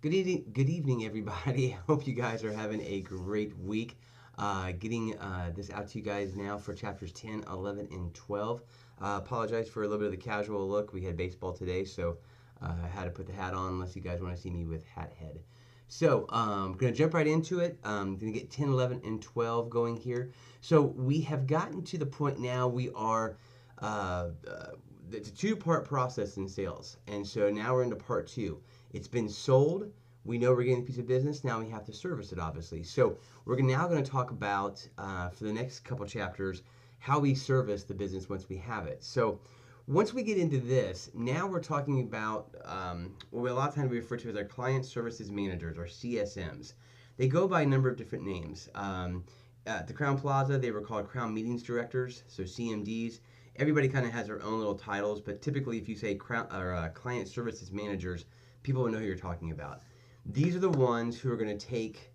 Good evening, everybody. I hope you guys are having a great week. Getting this out to you guys now for chapters 10, 11, and 12. Apologize for a little bit of the casual look. We had baseball today, so I had to put the hat on unless you guys want to see me with hat head. So, going to jump right into it. Going to get 10, 11, and 12 going here. So, we have gotten to the point now we are. It's a two-part process in sales, and so now we're into part two. It's been sold. We know we're getting a piece of business. Now we have to service it, obviously. So we're now going to talk about, for the next couple chapters, how we service the business once we have it. So once we get into this, now we're talking about what a lot of times we refer to as our client services managers, or CSMs. They go by a number of different names. At the Crown Plaza, they were called Crown Meetings Directors, so CMDs. Everybody kind of has their own little titles, but typically if you say client services managers, people will know who you're talking about. These are the ones who are going to take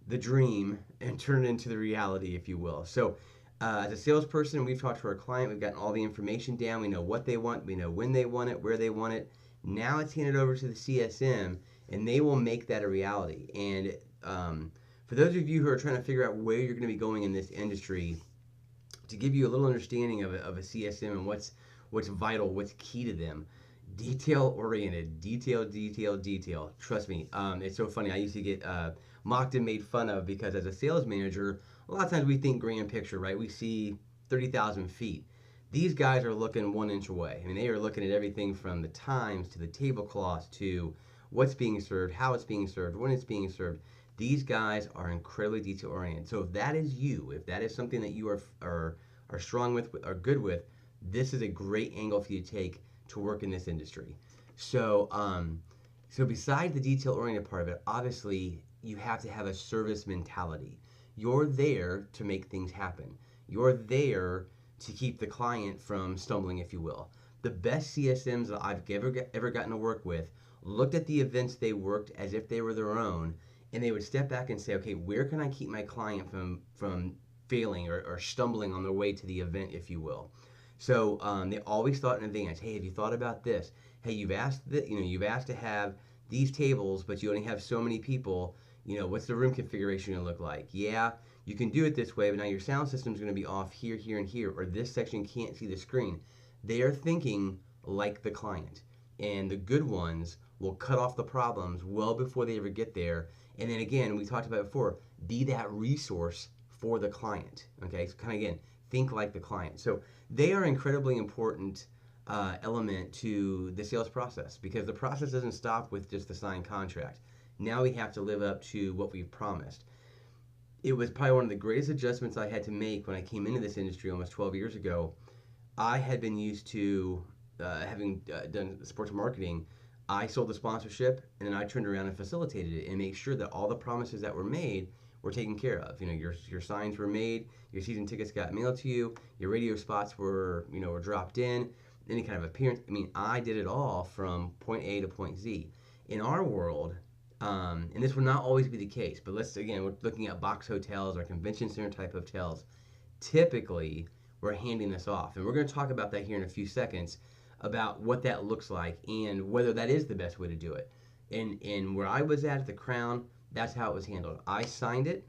the dream and turn it into the reality, if you will. So, as a salesperson, we've talked to our client, we've gotten all the information down, we know what they want, we know when they want it, where they want it. Now it's handed over to the CSM, and they will make that a reality. And for those of you who are trying to figure out where you're going to be going in this industry, to give you a little understanding of a CSM and what's vital, what's key to them. Detail oriented, detail. Trust me, it's so funny. I used to get mocked and made fun of because as a sales manager, a lot of times we think grand picture, right? We see 30,000 feet. These guys are looking 1 inch away. I mean, they are looking at everything from the times to the tablecloths to what's being served, how it's being served, when it's being served. These guys are incredibly detail oriented. So if that is you, if that is something that you are strong with, are good with, this is a great angle for you to take to work in this industry. So besides the detail oriented part of it, obviously you have to have a service mentality. You're there to make things happen. You're there to keep the client from stumbling, if you will. The best CSMs that I've ever gotten to work with looked at the events they worked as if they were their own, and they would step back and say, okay, where can I keep my client from failing or stumbling on their way to the event, if you will. So they always thought in advance. Hey, have you thought about this? Hey, you've asked to have these tables, but you only have so many people. What's the room configuration going to look like? Yeah, you can do it this way, but now your sound system is going to be off here, here, and here, or this section can't see the screen. They are thinking like the client, and the good ones will cut off the problems well before they ever get there. And then again, we talked about before, be that resource for the client. Okay, so kind of again, think like the client. So they are incredibly important element to the sales process because the process doesn't stop with just the signed contract. Now we have to live up to what we've promised. It was probably one of the greatest adjustments I had to make when I came into this industry almost 12 years ago. I had been used to having done sports marketing. I sold the sponsorship and then I turned around and facilitated it and made sure that all the promises that were made were taken care of. Your signs were made, your season tickets got mailed to you, your radio spots were dropped in, any kind of appearance. I mean, I did it all from point A to point Z. In our world, and this will not always be the case, but we're looking at box hotels or convention center type hotels. Typically, we're handing this off, and we're going to talk about that here in a few seconds about what that looks like and whether that is the best way to do it. And where I was at the Crown, that's how it was handled. I signed it.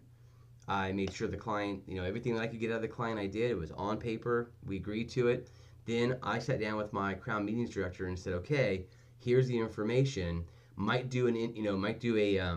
I made sure the client, everything that I could get out of the client, I did. It was on paper. We agreed to it. Then I sat down with my Crown Meetings Director and said, okay, here's the information. Might do a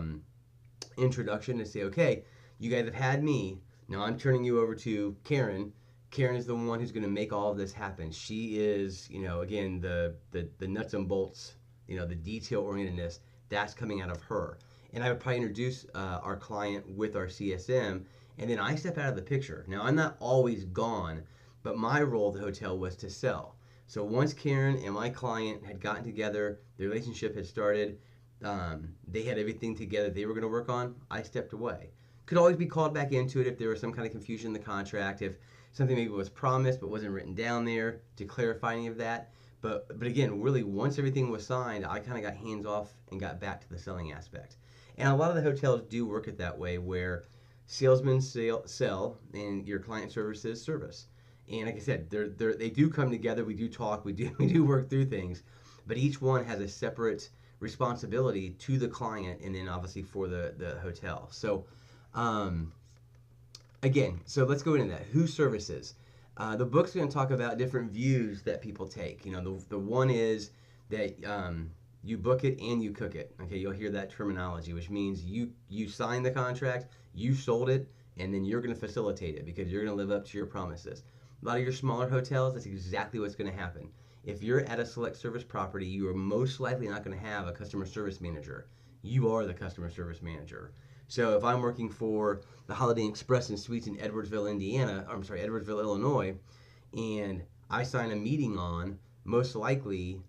introduction to say, okay, you guys have had me. Now I'm turning you over to Karen. Karen is the one who's going to make all of this happen. She is, again, the nuts and bolts, the detail orientedness. That's coming out of her. And I would probably introduce our client with our CSM, and then I step out of the picture. Now, I'm not always gone, but my role at the hotel was to sell. So once Karen and my client had gotten together, the relationship had started, they had everything together they were going to work on, I stepped away. Could always be called back into it if there was some kind of confusion in the contract, if something maybe was promised but wasn't written down there to clarify any of that. But again, really, once everything was signed, I kind of got hands off and got back to the selling aspect. And a lot of the hotels do work it that way, where salesmen sell and your client services service. And like I said, they do come together. We do talk. We do work through things, but each one has a separate responsibility to the client and then obviously for the hotel. So again, so let's go into that. Who services? The book's going to talk about different views that people take. You know, the one is that you book it and you cook it. Okay, you'll hear that terminology, which means you signed the contract, you sold it, and then you're going to facilitate it because you're going to live up to your promises. A lot of your smaller hotels, that's exactly what's going to happen. If you're at a select service property, you are most likely not going to have a customer service manager. You are the customer service manager. So if I'm working for the Holiday Inn Express and Suites in Edwardsville, Edwardsville, Illinois, and I sign a meeting on, most likely,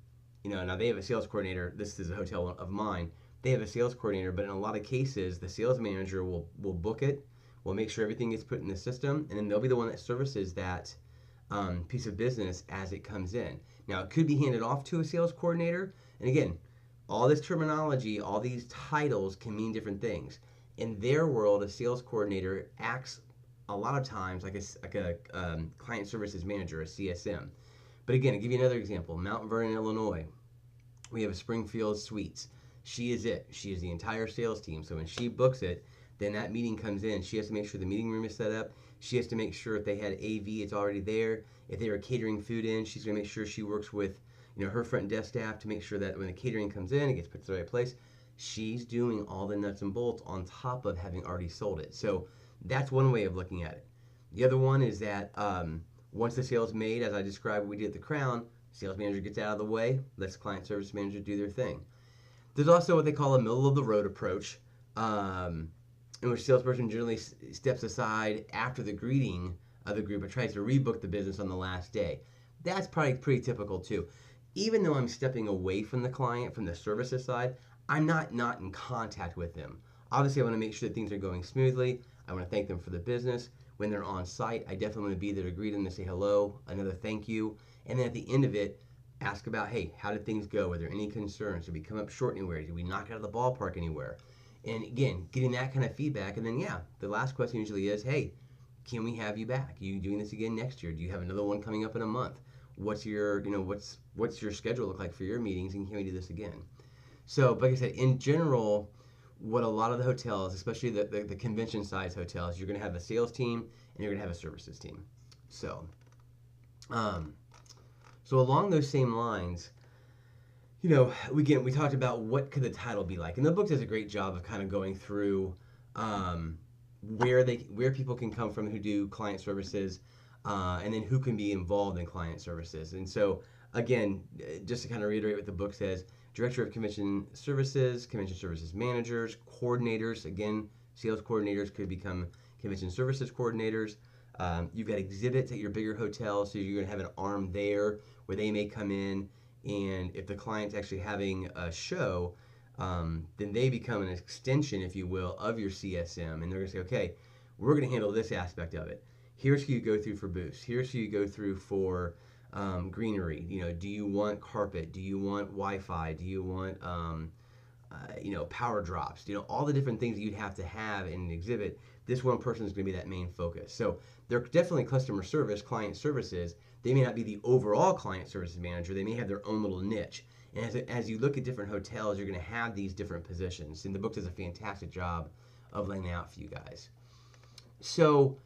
you know, now they have a sales coordinator. This is a hotel of mine. They have a sales coordinator, but in a lot of cases, the sales manager will book it, will make sure everything gets put in the system, and then they'll be the one that services that piece of business as it comes in. Now, it could be handed off to a sales coordinator, and again, all this terminology, all these titles can mean different things. In their world, a sales coordinator acts a lot of times like a client services manager, a CSM. But again, I'll give you another example. Mount Vernon, Illinois. We have a Springfield Suites. She is it. She is the entire sales team. So when she books it, then that meeting comes in. She has to make sure the meeting room is set up. She has to make sure if they had AV, it's already there. If they were catering food in, she's going to make sure she works with, you know, her front desk staff to make sure that when the catering comes in, it gets put to the right place. She's doing all the nuts and bolts on top of having already sold it. So that's one way of looking at it. The other one is that once the sale's made, as I described what we did at the Crown, sales manager gets out of the way, lets the client service manager do their thing. There's also what they call a middle of the road approach, in which salesperson generally steps aside after the greeting of the group and tries to rebook the business on the last day. That's probably pretty typical too. Even though I'm stepping away from the client, from the services side, I'm not in contact with them. Obviously, I want to make sure that things are going smoothly. I want to thank them for the business. When they're on site, I definitely want to be there to greet them, to say hello, another thank you. And then at the end of it, ask about, hey, how did things go? Were there any concerns? Did we come up short anywhere? Did we knock out of the ballpark anywhere? And again, getting that kind of feedback. And then, yeah, the last question usually is, hey, can we have you back? Are you doing this again next year? Do you have another one coming up in a month? What's your, you know, what's your schedule look like for your meetings? And can we do this again? So, like I said, in general, what a lot of the hotels, especially the convention size hotels, you're going to have a sales team and you're going to have a services team. So, so along those same lines, you know, we talked about what could the title be like, and the book does a great job of kind of going through where people can come from who do client services, and then who can be involved in client services. And so, again, just to kind of reiterate what the book says. Director of Convention Services Managers, Coordinators. Again, sales coordinators could become Convention Services Coordinators. You've got exhibits at your bigger hotels, so you're going to have an arm there where they may come in, and if the client's actually having a show, then they become an extension, if you will, of your CSM, and they're going to say, okay, we're going to handle this aspect of it. Here's who you go through for booths. Here's who you go through for greenery. You know, do you want carpet? Do you want Wi-Fi? Do you want you know, power drops? You know, all the different things that you'd have to have in an exhibit. This one person is going to be that main focus. So they're definitely customer service, client services. They may not be the overall client services manager. They may have their own little niche. And as you look at different hotels, you're going to have these different positions. And the book does a fantastic job of laying it out for you guys. So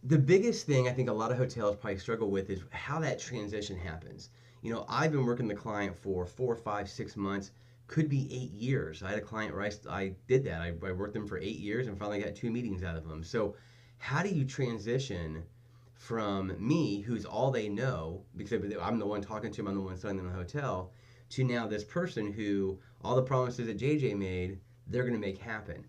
the biggest thing I think a lot of hotels probably struggle with is how that transition happens. You know, I've been working the client for 4, 5, 6 months, could be 8 years. I had a client where I did that. I worked them for 8 years and finally got 2 meetings out of them. So how do you transition from me, who's all they know, because I'm the one talking to them, I'm the one selling them the hotel, to now this person who all the promises that JJ made, they're going to make happen.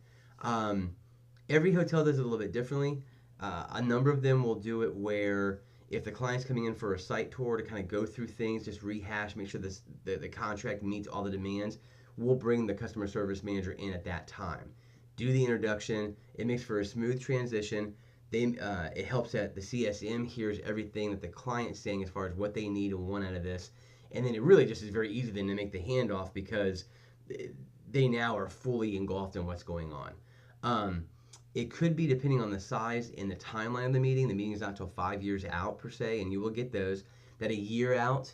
Every hotel does it a little bit differently. A number of them will do it where if the client's coming in for a site tour to kind of go through things, just rehash, make sure the contract meets all the demands, we'll bring the customer service manager in at that time. Do the introduction. It makes for a smooth transition. It helps that the CSM hears everything that the client's saying as far as what they need and want out of this. And then it really just is very easy then to make the handoff because they now are fully engulfed in what's going on. It could be depending on the size and the timeline of the meeting. The meeting is not until 5 years out per se, and you will get those. That a year out,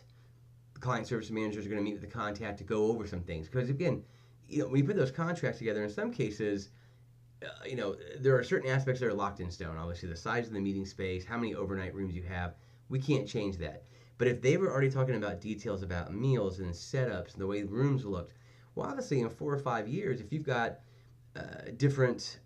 the client service managers are going to meet with the contact to go over some things. Because again, when you put those contracts together, in some cases, there are certain aspects that are locked in stone. Obviously, the size of the meeting space, how many overnight rooms you have, we can't change that. But if they were already talking about details about meals and setups and the way rooms looked, well, obviously in 4 or 5 years, if you've got different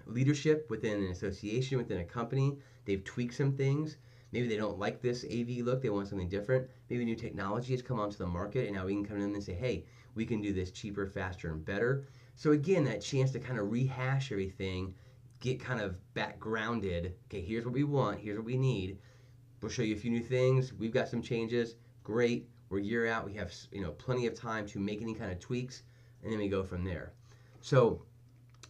leadership within an association, within a company, they've tweaked some things. Maybe they don't like this AV look, they want something different. Maybe new technology has come onto the market, and now we can come in and say, hey, we can do this cheaper, faster, and better. So again, that chance to kind of rehash everything, get kind of back grounded. Okay, here's what we want, here's what we need. We'll show you a few new things. We've got some changes. Great. We're a year out. We have plenty of time to make any kind of tweaks, and then we go from there. So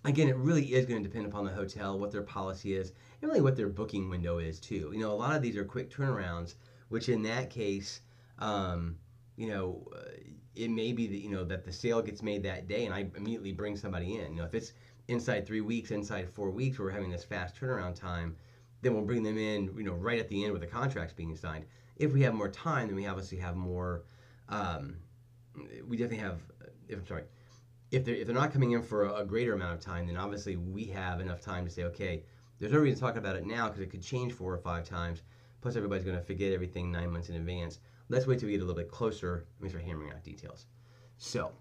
again, it really is going to depend upon the hotel, what their policy is, and really what their booking window is too. A lot of these are quick turnarounds, which in that case, it may be that that the sale gets made that day, and I immediately bring somebody in. If it's inside 3 weeks, inside 4 weeks, we're having this fast turnaround time, then we'll bring them in, right at the end with the contracts being signed. If we have more time, then we obviously have more. We definitely have. If they're not coming in for a greater amount of time, then obviously we have enough time to say, okay, there's no reason to talk about it now because it could change 4 or 5 times. Plus, everybody's going to forget everything 9 months in advance. Let's wait till we get a little bit closer and we start hammering out details. So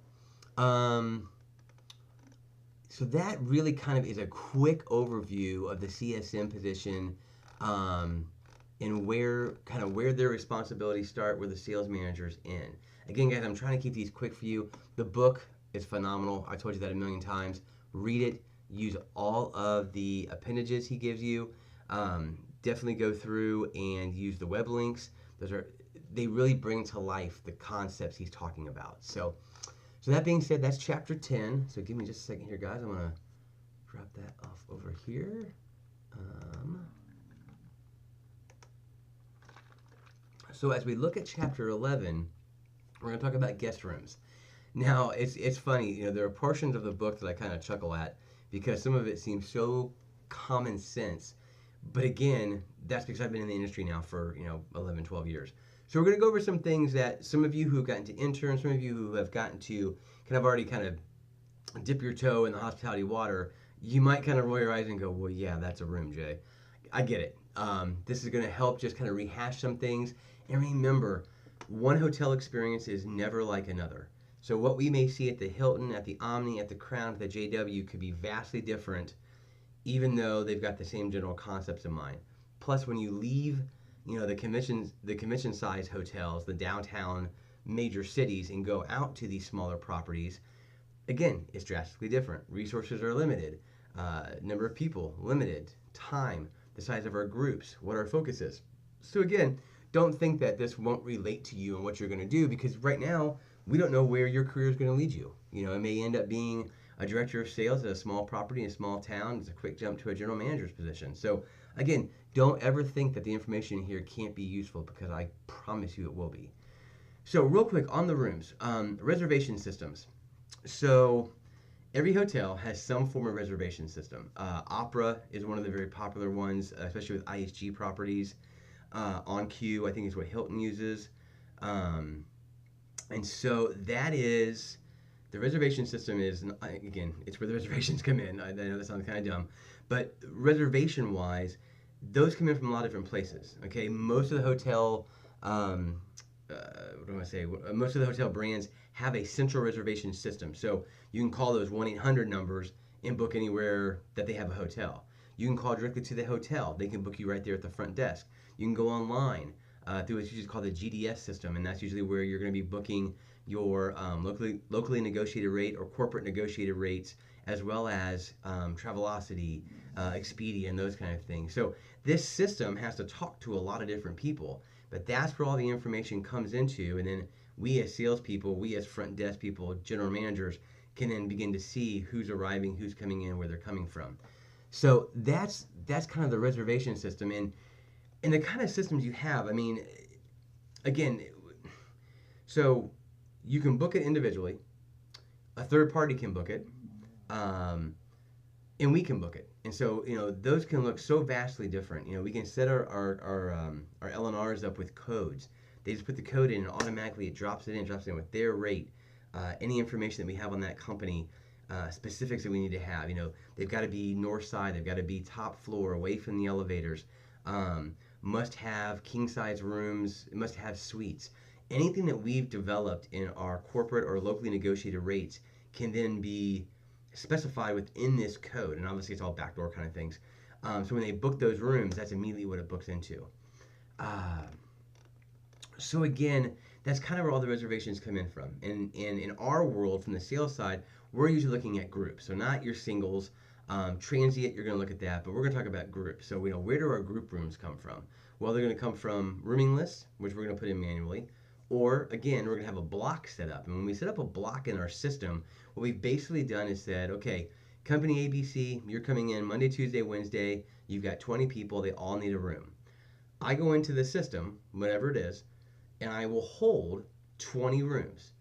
that really kind of is a quick overview of the CSM position, and where their responsibilities start, where the sales managers end. Again, guys, I'm trying to keep these quick for you. The book is phenomenal. I told you that a million times. Read it. Use all of the appendages he gives you. Definitely go through and use the web links. They really bring to life the concepts he's talking about. So that being said, that's chapter 10. So give me just a second here, guys. I'm going to drop that off over here. So as we look at chapter 11, we're going to talk about guest rooms. Now, it's funny. There are portions of the book that I kind of chuckle at because some of it seems so common sense. But again, that's because I've been in the industry now for 11, 12 years. So we're going to go over some things that some of you who have gotten to intern, some of you who have gotten to already dip your toe in the hospitality water, you might kind of roll your eyes and go, well, yeah, that's a room, Jay. I get it. This is going to help just kind of rehash some things. And remember, one hotel experience is never like another. So what we may see at the Hilton, at the Omni, at the Crown, at the JW could be vastly different, even though they've got the same general concepts in mind. Plus, when you leave the convention size hotels, the downtown major cities, and go out to these smaller properties, again, it's drastically different. Resources are limited, number of people limited, time, the size of our groups, what our focus is. So again, don't think that this won't relate to you and what you're going to do, because right now we don't know where your career is going to lead you. It may end up being a director of sales at a small property in a small town. It's a quick jump to a general manager's position. So again, don't ever think that the information here can't be useful, because I promise you it will be. So real quick on the rooms, reservation systems. So every hotel has some form of reservation system. Opera is one of the very popular ones, especially with IHG properties. OnQ, I think, is what Hilton uses. And so that is, the reservation system is, again, it's where the reservations come in. I know that sounds kind of dumb. But reservation-wise, those come in from a lot of different places. Okay, most of the hotel, most of the hotel brands have a central reservation system. So you can call those 1-800 numbers and book anywhere that they have a hotel. You can call directly to the hotel. They can book you right there at the front desk. You can go online through what's usually called the GDS system, and that's usually where you're going to be booking your locally negotiated rate or corporate negotiated rates, as well as Travelocity, Expedia, and those kind of things. So this system has to talk to a lot of different people, but that's where all the information comes into, and then we as salespeople, we as front desk people, general managers, can then begin to see who's arriving, who's coming in, where they're coming from. So that's kind of the reservation system, and the kind of systems you have. I mean, again, so you can book it individually, a third party can book it, and we can book it. And so those can look so vastly different. We can set our LNRs up with codes They just put the code in and automatically it drops it in with their rate, any information that we have on that company, specifics that we need to have. They've got to be north side, they've got to be top floor, away from the elevators, must have king size rooms, must have suites. Anything that we've developed in our corporate or locally negotiated rates can then be specified within this code, and obviously it's all backdoor kind of things. So when they book those rooms, that's immediately what it books into. So again, that's kind of where all the reservations come in from. And in our world, from the sales side, we're usually looking at groups. So not your singles. Transient, you're going to look at that, but we're going to talk about groups. So where do our group rooms come from? Well, they're going to come from rooming lists, which we're going to put in manually. Or again, we're going to have a block set up. And when we set up a block in our system, what we've basically done is said, okay, company ABC, you're coming in Monday, Tuesday, Wednesday. You've got 20 people. They all need a room. I go into the system, whatever it is, and I will hold 20 rooms.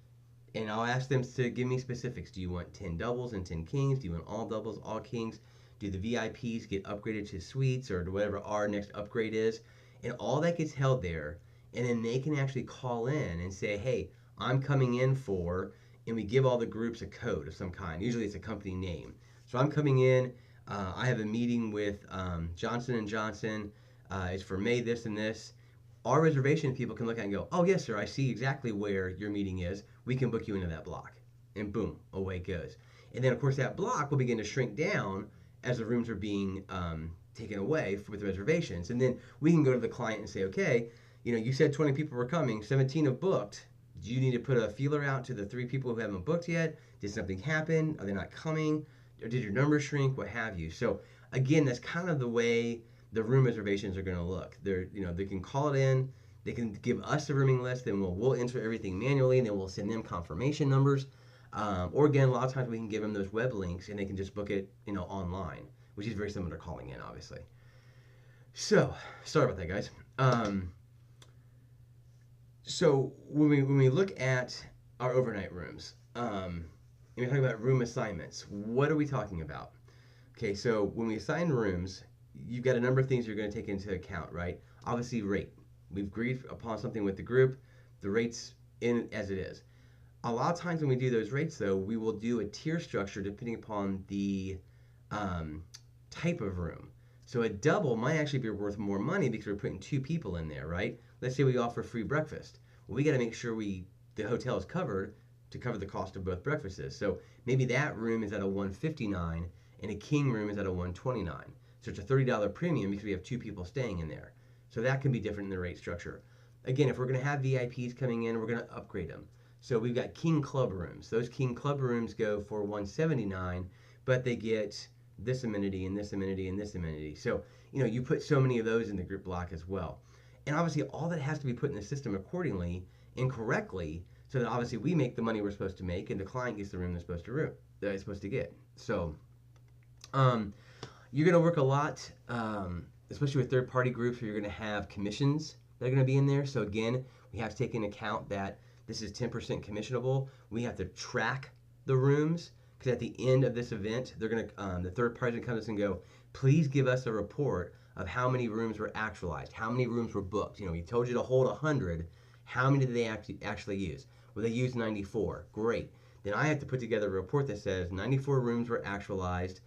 And I'll ask them to give me specifics. Do you want 10 doubles and 10 kings? Do you want all doubles, all kings? Do the VIPs get upgraded to suites or to whatever our next upgrade is? And all that gets held there. And then they can actually call in and say, hey, I'm coming in for, and we give all the groups a code of some kind. Usually it's a company name. So I'm coming in, I have a meeting with Johnson & Johnson. It's for May this and this. Our reservation people can look at and go, oh yes sir, I see exactly where your meeting is. We can book you into that block. And boom, away it goes. And then of course that block will begin to shrink down as the rooms are being taken away with reservations. And then we can go to the client and say, okay, you said 20 people were coming, 17 have booked. Do you need to put a feeler out to the 3 people who haven't booked yet? Did something happen? Are they not coming? Or did your numbers shrink? What have you? So again, that's kind of the way the room reservations are going to look. They can call it in, they can give us a rooming list, then we'll enter everything manually, and then we'll send them confirmation numbers. Or again, a lot of times we can give them those web links, and they can just book it, online, which is very similar to calling in, obviously. So, sorry about that, guys. So when we look at our overnight rooms, and we talk about room assignments, what are we talking about? Okay, so when we assign rooms, you've got a number of things you're going to take into account, right? Obviously, rate. We've agreed upon something with the group. The rate's in as it is. A lot of times when we do those rates, though, we will do a tier structure depending upon the type of room. So a double might actually be worth more money because we're putting 2 people in there, right? Let's say we offer free breakfast. Well, we got to make sure the hotel is covered to cover the cost of both breakfasts. So maybe that room is at a $159 and a king room is at a $129. So it's a $30 premium because we have 2 people staying in there. So that can be different in the rate structure. Again, if we're going to have VIPs coming in, we're going to upgrade them. So we've got king club rooms. Those king club rooms go for $179, but they get this amenity and this amenity and this amenity. So, you put so many of those in the group block as well. And obviously all that has to be put in the system accordingly and correctly so that obviously we make the money we're supposed to make and the client gets the room they're supposed to get. So, you're going to work a lot, especially with third-party groups where you're going to have commissions that are going to be in there. So again, we have to take into account that this is 10% commissionable. We have to track the rooms because at the end of this event, they're going to the third party going to come to us and go, please give us a report of how many rooms were actualized, how many rooms were booked. We told you to hold 100. How many did they actually use? Well, they used 94. Great. Then I have to put together a report that says 94 rooms were actualized.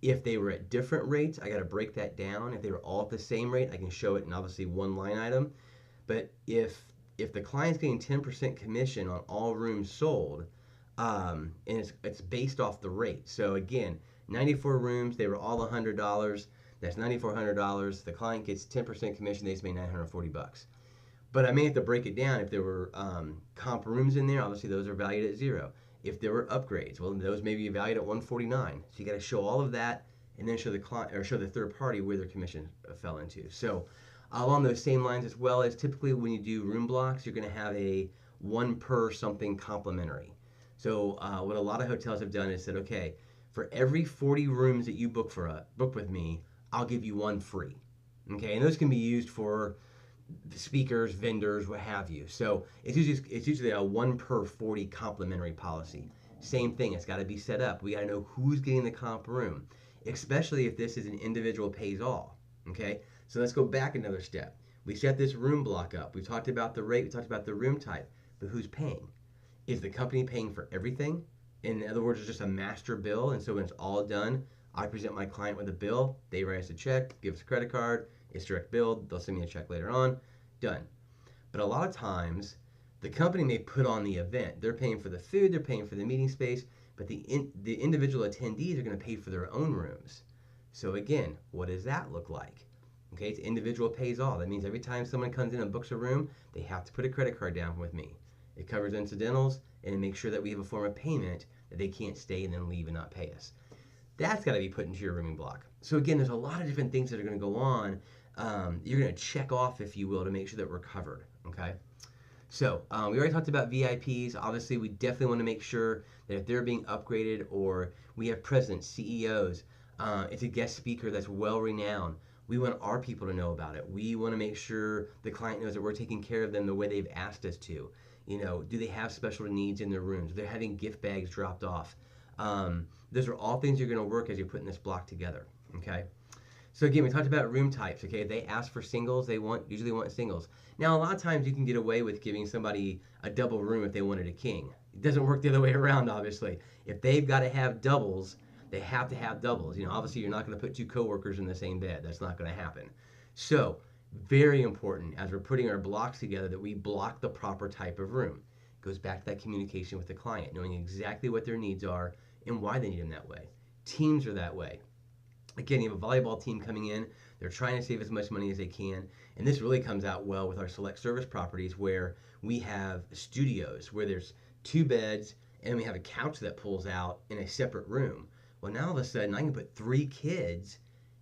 If they were at different rates, I got to break that down. If they were all at the same rate, I can show it in obviously one line item. But if the client's getting 10% commission on all rooms sold, and it's based off the rate. So again, 94 rooms, they were all $100. That's $9,400. The client gets 10% commission. They just made $940. But I may have to break it down. If there were comp rooms in there, obviously those are valued at 0. If there were upgrades, well, those may be valued at $149. So you got to show all of that, and then show the client or show the third party where their commission fell into. So along those same lines, as well as typically when you do room blocks, you're going to have a 1 per something complimentary. So what a lot of hotels have done is said, okay, for every 40 rooms that you book with me, I'll give you 1 free. Okay, and those can be used for speakers, vendors, what have you. So it's usually a 1 per 40 complimentary policy. Same thing, it's got to be set up. We got to know who's getting the comp room, especially if this is an individual pays all. Okay, so let's go back another step. We set this room block up. We talked about the rate. We talked about the room type. But who's paying? Is the company paying for everything? In other words, it's just a master bill. And so when it's all done, I present my client with a bill. They write us a check, give us a credit card. It's direct billed. They'll send me a check later on. Done. But a lot of times, the company may put on the event. They're paying for the food. They're paying for the meeting space. But the individual attendees are going to pay for their own rooms. So again, what does that look like? Okay, it's individual pays all. That means every time someone comes in and books a room, they have to put a credit card down with me. It covers incidentals and it makes sure that we have a form of payment that they can't stay and then leave and not pay us. That's got to be put into your rooming block. So again, there's a lot of different things that are going to go on. You're going to check off, if you will, to make sure that we're covered. Okay. So we already talked about VIPs. Obviously, we definitely want to make sure that if they're being upgraded or we have presidents, CEOs, it's a guest speaker that's well renowned. We want our people to know about it. We want to make sure the client knows that we're taking care of them the way they've asked us to. You know, do they have special needs in their rooms? They're having gift bags dropped off. Those are all things you're going to work as you're putting this block together. Okay. So again, we talked about room types. Okay, they ask for singles. They usually want singles. Now, a lot of times you can get away with giving somebody a double room if they wanted a king. It doesn't work the other way around, obviously. If they've got to have doubles, they have to have doubles. You know, obviously you're not going to put two coworkers in the same bed. That's not going to happen. So, very important as we're putting our blocks together that we block the proper type of room. It goes back to that communication with the client, knowing exactly what their needs are and why they need them that way. Teams are that way. Again, you have a volleyball team coming in. They're trying to save as much money as they can. And this really comes out well with our select service properties where we have studios where there's 2 beds and we have a couch that pulls out in a separate room. Well, now all of a sudden I can put 3 kids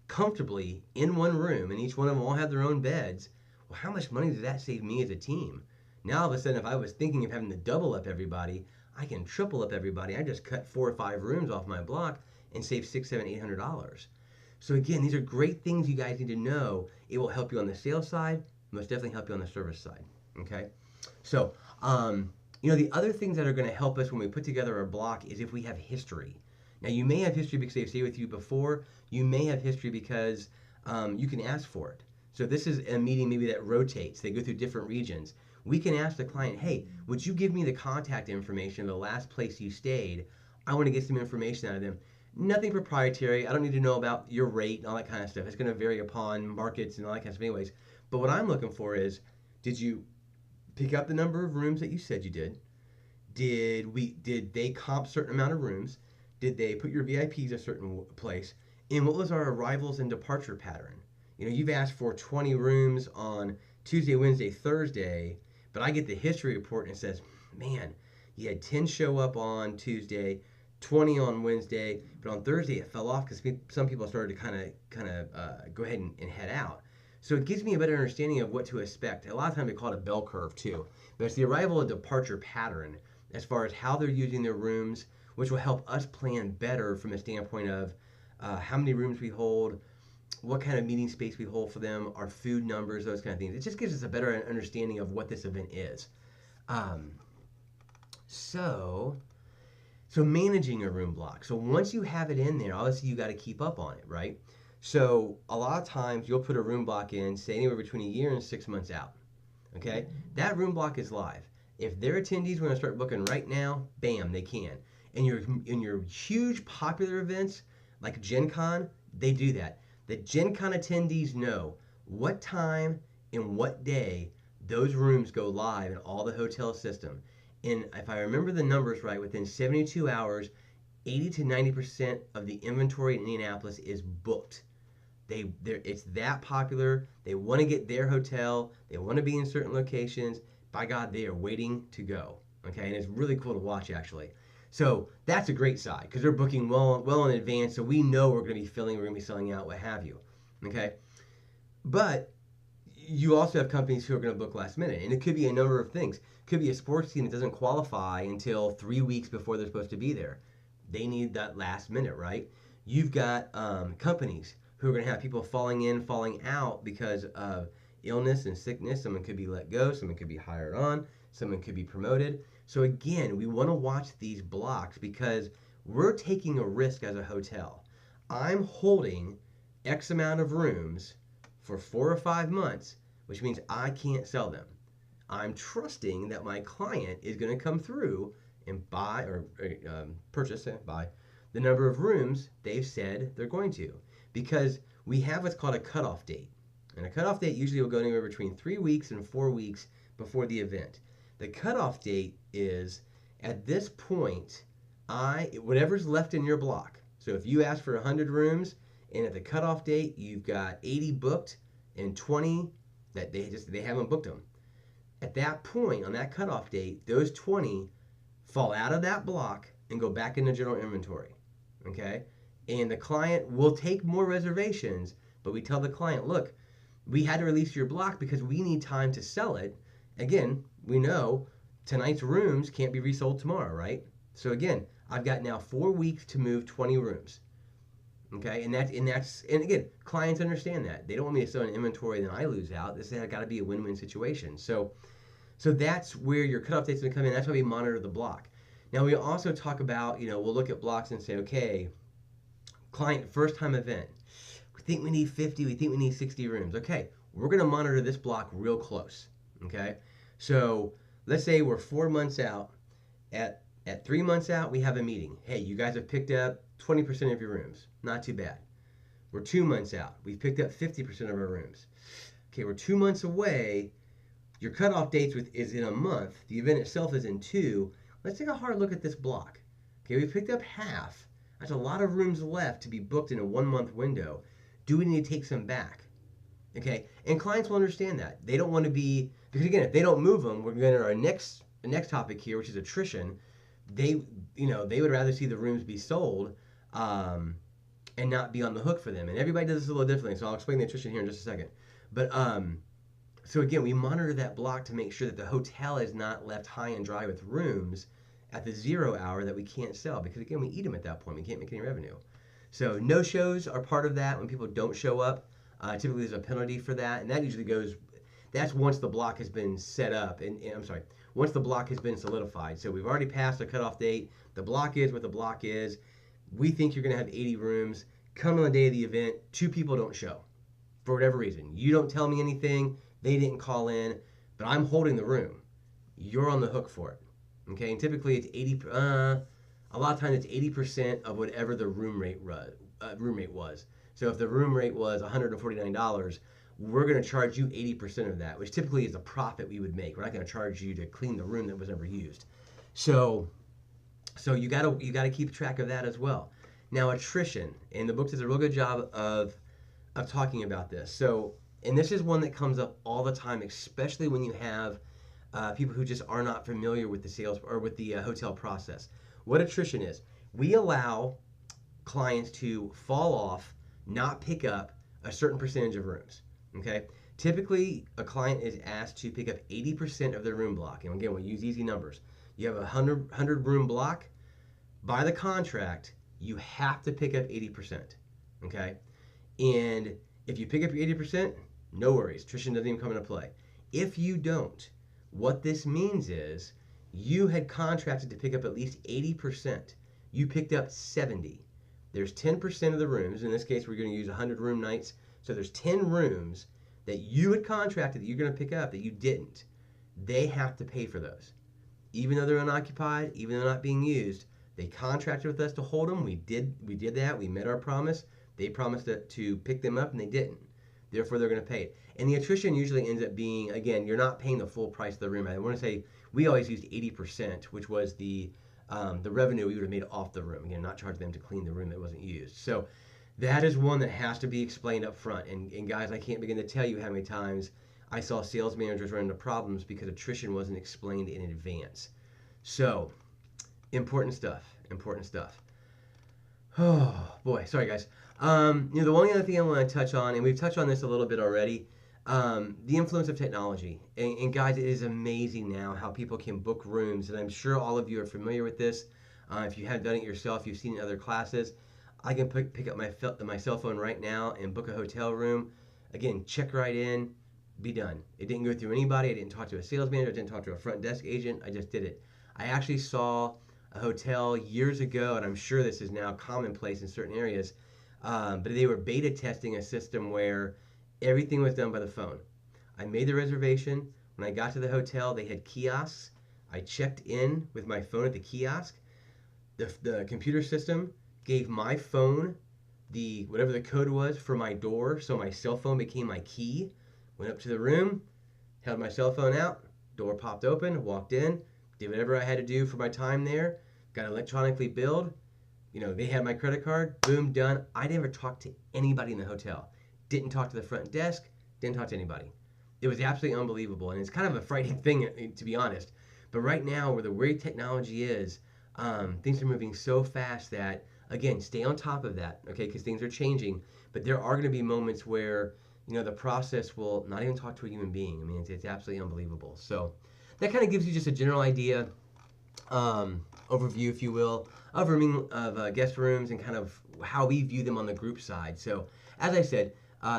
comfortably in one room and each one of them all have their own beds. Well, how much money does that save me as a team? Now all of a sudden if I was thinking of having to double up everybody, I can triple up everybody. I just cut 4 or 5 rooms off my block and save $600, $700, $800. So again, these are great things you guys need to know. It will help you on the sales side, most definitely help you on the service side. Okay, so you know, the other things that are going to help us when we put together our block is if we have history. Now, you may have history because they've stayed with you before. You may have history because you can ask for it. So if this is a meeting maybe that rotates, they go through different regions, we can ask the client, hey, would you give me the contact information of the last place you stayed? I want to get some information out of them. Nothing proprietary. I don't need to know about your rate and all that kind of stuff. It's going to vary upon markets and all that kind of stuff anyways. But what I'm looking for is, did you pick up the number of rooms that you said you did? Did they comp a certain amount of rooms? Did they put your VIPs a certain place? And what was our arrivals and departure pattern? You know, you've asked for 20 rooms on Tuesday, Wednesday, Thursday, but I get the history report and it says, man, you had 10 show up on Tuesday, 20 on Wednesday, but on Thursday it fell off because some people started to kind of go ahead and head out. So it gives me a better understanding of what to expect. A lot of times they call it a bell curve too, but it's the arrival and departure pattern as far as how they're using their rooms, which will help us plan better from a standpoint of how many rooms we hold, what kind of meeting space we hold for them, our food numbers, those kind of things. It just gives us a better understanding of what this event is. So managing a room block. So once you have it in there, obviously you got to keep up on it, right? So a lot of times you'll put a room block in, say anywhere between a year and 6 months out. Okay, that room block is live. If their attendees want to start booking right now, bam, they can. In your huge popular events like Gen Con, they do that. The Gen Con attendees know what time and what day those rooms go live in all the hotel system. And if I remember the numbers right, within 72 hours, 80 to 90% of the inventory in Indianapolis is booked. It's that popular. They want to get their hotel. They want to be in certain locations. By God, they are waiting to go. Okay, and it's really cool to watch actually. So that's a great side because they're booking well in advance, so we know we're going to be filling, we're going to be selling out, what have you. Okay, but you also have companies who are going to book last minute, and it could be a number of things. It could be a sports team that doesn't qualify until 3 weeks before they're supposed to be there. They need that last minute, right? You've got companies who are going to have people falling in, falling out because of illness and sickness. Someone could be let go, someone could be hired on, someone could be promoted. So again, we want to watch these blocks because we're taking a risk as a hotel. I'm holding X amount of rooms for 4 or 5 months, which means I can't sell them. I'm trusting that my client is going to come through and buy or purchase and buy the number of rooms they've said they're going to, because we have what's called a cutoff date. And a cutoff date usually will go anywhere between 3 weeks and 4 weeks before the event. The cutoff date is at this point, whatever's left in your block. So if you ask for 100 rooms and at the cutoff date you've got 80 booked and 20 that they haven't booked them. At that point, on that cutoff date, those 20 fall out of that block and go back into general inventory. Okay? And the client will take more reservations, but we tell the client, look, we had to release your block because we need time to sell it. Again, we know tonight's rooms can't be resold tomorrow, right? So again, I've got now 4 weeks to move 20 rooms. Okay, and again, clients understand that. They don't want me to sell an inventory and then I lose out. This has got to be a win-win situation. So that's where your cutoff date's going to come in. That's why we monitor the block. Now we also talk about, we'll look at blocks and say, okay, client first time event. We think we need 50, we think we need 60 rooms. Okay, we're going to monitor this block real close. Okay, so let's say we're 4 months out. At 3 months out, we have a meeting. Hey, you guys have picked up 20% of your rooms. Not too bad. We're 2 months out. We've picked up 50% of our rooms. Okay, we're 2 months away. Your cutoff date is in a month. The event itself is in 2. Let's take a hard look at this block. Okay, we've picked up half. That's a lot of rooms left to be booked in a 1 month window. Do we need to take some back? Okay, and clients will understand that. They don't want to be, because again, if they don't move them, we're going to our next topic here, which is attrition. They would rather see the rooms be sold and not be on the hook for them. And everybody does this a little differently, so I'll explain the attrition here in just a second. But so again, we monitor that block to make sure that the hotel is not left high and dry with rooms at the 0 hour that we can't sell, because again, we eat them at that point. We can't make any revenue. So no-shows are part of that. When people don't show up, typically there's a penalty for that, and that usually that's once the block has been set up, once the block has been solidified. So we've already passed the cutoff date. The block is what the block is. We think you're going to have 80 rooms. Come on the day of the event, 2 people don't show for whatever reason. You don't tell me anything. They didn't call in, but I'm holding the room. You're on the hook for it. Okay, and typically it's 80. A lot of times it's 80% of whatever the room rate was. So if the room rate was $149, we're going to charge you 80% of that, which typically is a profit we would make. We're not going to charge you to clean the room that was never used. So you gotta keep track of that as well. Now attrition, and the book does a real good job of talking about this. So, and this is one that comes up all the time, especially when you have people who just are not familiar with the sales or with the hotel process. What attrition is, we allow clients to fall off, not pick up a certain percentage of rooms. Okay, typically a client is asked to pick up 80% of their room block, and again, we'll use easy numbers. You have a 100 room block. By the contract, you have to pick up 80%. Okay, and if you pick up your 80%, no worries, attrition doesn't even come into play. If you don't, what this means is you had contracted to pick up at least 80%. You picked up 70. There's 10% of the rooms. In this case, we're going to use 100 room nights. So there's 10 rooms that you had contracted that you're going to pick up that you didn't. They have to pay for those. Even though they're unoccupied, even though they're not being used, they contracted with us to hold them. We did that. We met our promise. They promised to pick them up, and they didn't. Therefore, they're going to pay it. And the attrition usually ends up being, again, you're not paying the full price of the room. I want to say we always used 80%, which was the revenue we would have made off the room. Again, not charge them to clean the room that wasn't used. So that is one that has to be explained up front. And guys, I can't begin to tell you how many times I saw sales managers run into problems because attrition wasn't explained in advance. So, important stuff. Oh, boy. Sorry, guys. The one other thing I want to touch on, and we've touched on this a little bit already, the influence of technology. And guys, it is amazing now how people can book rooms, and I'm sure all of you are familiar with this. If you haven't done it yourself, you've seen it in other classes. I can pick up my cell phone right now and book a hotel room. Again, check right in, be done. It didn't go through anybody. I didn't talk to a sales manager. I didn't talk to a front desk agent. I just did it. I actually saw a hotel years ago, and I'm sure this is now commonplace in certain areas, but they were beta testing a system where everything was done by the phone. I made the reservation. When I got to the hotel, they had kiosks. I checked in with my phone at the kiosk. The computer system gave my phone the whatever the code was for my door, so my cell phone became my key. Went up to the room, held my cell phone out, door popped open, walked in, did whatever I had to do for my time there, got electronically billed. They had my credit card, boom, done. I never talked to anybody in the hotel. Didn't talk to the front desk, didn't talk to anybody. It was absolutely unbelievable, and it's kind of a frightening thing, to be honest. But right now, where the way technology is, things are moving so fast that, again, stay on top of that, okay, because things are changing. But there are going to be moments where, the process will not even talk to a human being. I mean, it's absolutely unbelievable. So that kind of gives you just a general idea, overview, if you will, of guest rooms and kind of how we view them on the group side. So, as I said,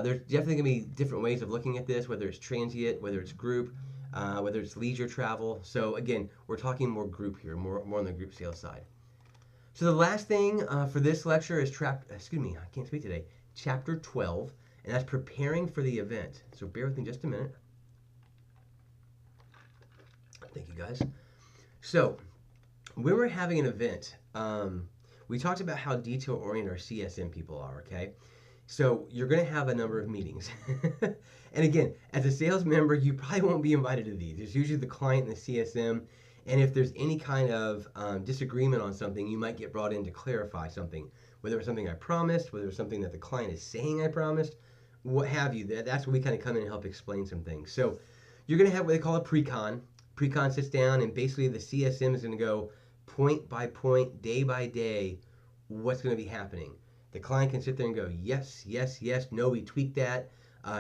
there's definitely going to be different ways of looking at this, whether it's transient, whether it's group, whether it's leisure travel. So again, we're talking more group here, more on the group sales side. So the last thing for this lecture is I can't speak today, chapter 12, and that's preparing for the event. So bear with me just a minute. Thank you, guys. So when we're having an event, we talked about how detail-oriented our CSM people are, okay? So you're going to have a number of meetings. And again, as a sales member, you probably won't be invited to these. It's usually the client and the CSM. And if there's any kind of disagreement on something, you might get brought in to clarify something. Whether it's something I promised, whether it's something that the client is saying I promised, what have you. That's where we kind of come in and help explain some things. So you're going to have what they call a pre-con. Pre-con sits down, and basically the CSM is going to go point by point, day by day, what's going to be happening. The client can sit there and go, yes, yes, yes, no, we tweaked that.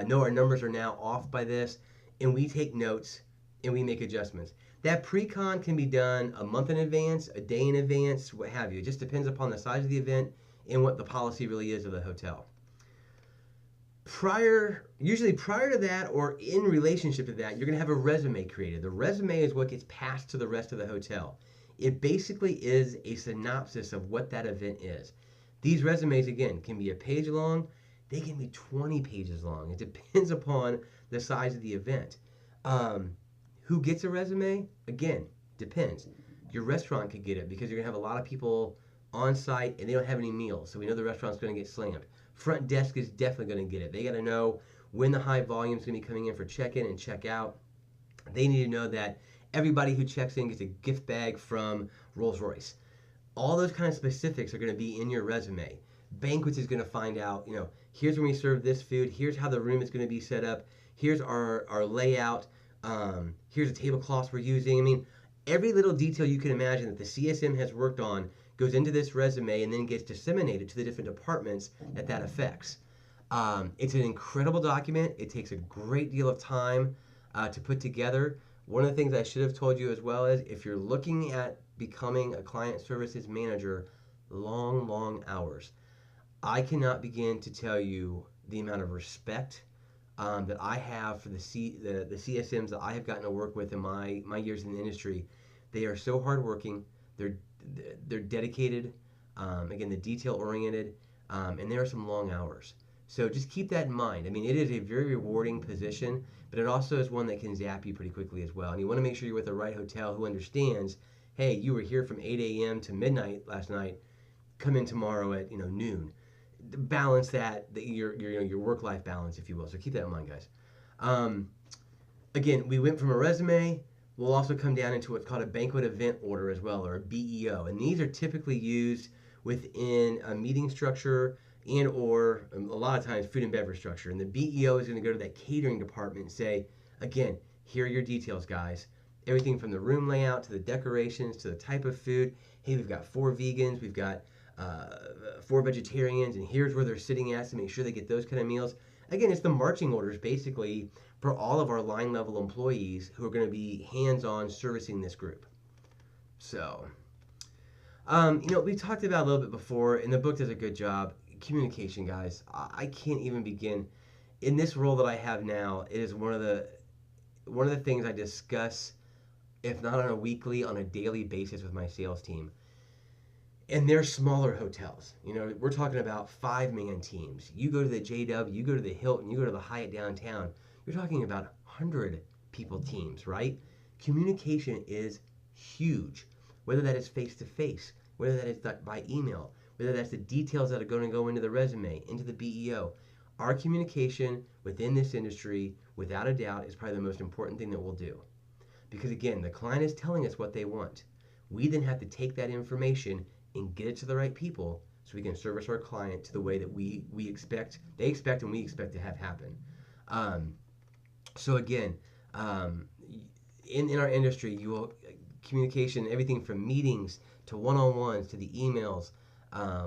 No, our numbers are now off by this. And we take notes and we make adjustments. That pre-con can be done a month in advance, a day in advance, what have you. It just depends upon the size of the event and what the policy really is of the hotel. Usually prior to that or in relationship to that, you're going to have a resume created. The resume is what gets passed to the rest of the hotel. It basically is a synopsis of what that event is. These resumes, again, can be a page long. They can be 20 pages long. It depends upon the size of the event. Who gets a resume? Again, depends. Your restaurant could get it because you're going to have a lot of people on site and they don't have any meals. So we know the restaurant's going to get slammed. Front desk is definitely going to get it. They got to know when the high volume is going to be coming in for check-in and check-out. They need to know that everybody who checks in gets a gift bag from Rolls-Royce. All those kind of specifics are going to be in your resume. Banquets is going to find out, here's when we serve this food, here's how the room is going to be set up, here's our layout, here's the tablecloths we're using. I mean, every little detail you can imagine that the CSM has worked on goes into this resume and then gets disseminated to the different departments that affects. It's an incredible document. It takes a great deal of time to put together. One of the things I should have told you as well is if you're looking at becoming a client services manager, long hours. I cannot begin to tell you the amount of respect that I have for the CSMs that I have gotten to work with in my years in the industry. They are so hardworking. They're dedicated. Again, the detail oriented, and there are some long hours. So just keep that in mind. I mean, it is a very rewarding position, but it also is one that can zap you pretty quickly as well. And you want to make sure you're with the right hotel who understands, hey, you were here from 8 a.m. to midnight last night. Come in tomorrow at noon. Balance your work-life balance, if you will. So keep that in mind, guys. Again, we went from a resume. We'll also come down into what's called a banquet event order as well, or a BEO. And these are typically used within a meeting structure and or a lot of times food and beverage structure. And the BEO is going to go to that catering department and say, again, here are your details, guys. Everything from the room layout to the decorations to the type of food. Hey, we've got 4 vegans, we've got 4 vegetarians, and here's where they're sitting at to make sure they get those kind of meals. Again, it's the marching orders basically for all of our line level employees who are going to be hands-on servicing this group. So, we talked about a little bit before, and the book does a good job. Communication, guys. I can't even begin. In this role that I have now, it is one of the things I discuss, if not on a weekly, on a daily basis with my sales team. And they're smaller hotels. We're talking about 5-man teams. You go to the JW, you go to the Hilton, you go to the Hyatt downtown. You're talking about 100 people teams, right? Communication is huge, whether that is face to face, whether that is by email, whether that's the details that are going to go into the resume, into the BEO. Our communication within this industry, without a doubt, is probably the most important thing that we'll do. Because again, the client is telling us what they want. We then have to take that information and get it to the right people so we can service our client to the way that we expect, they expect, and we expect to have happen. Um, so again, in our industry, you will communication, everything from meetings to one-on-ones to the emails,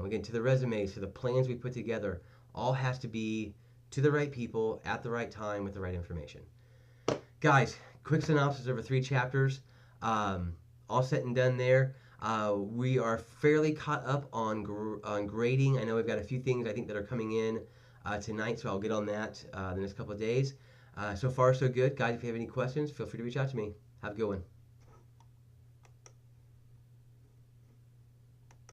again to the resumes to the plans we put together, all has to be to the right people at the right time with the right information. Guys, quick synopsis over 3 chapters. All said and done there. We are fairly caught up on grading. I know we've got a few things I think that are coming in tonight, so I'll get on that the next couple of days. So far, so good. Guys, if you have any questions, feel free to reach out to me. Have a good one.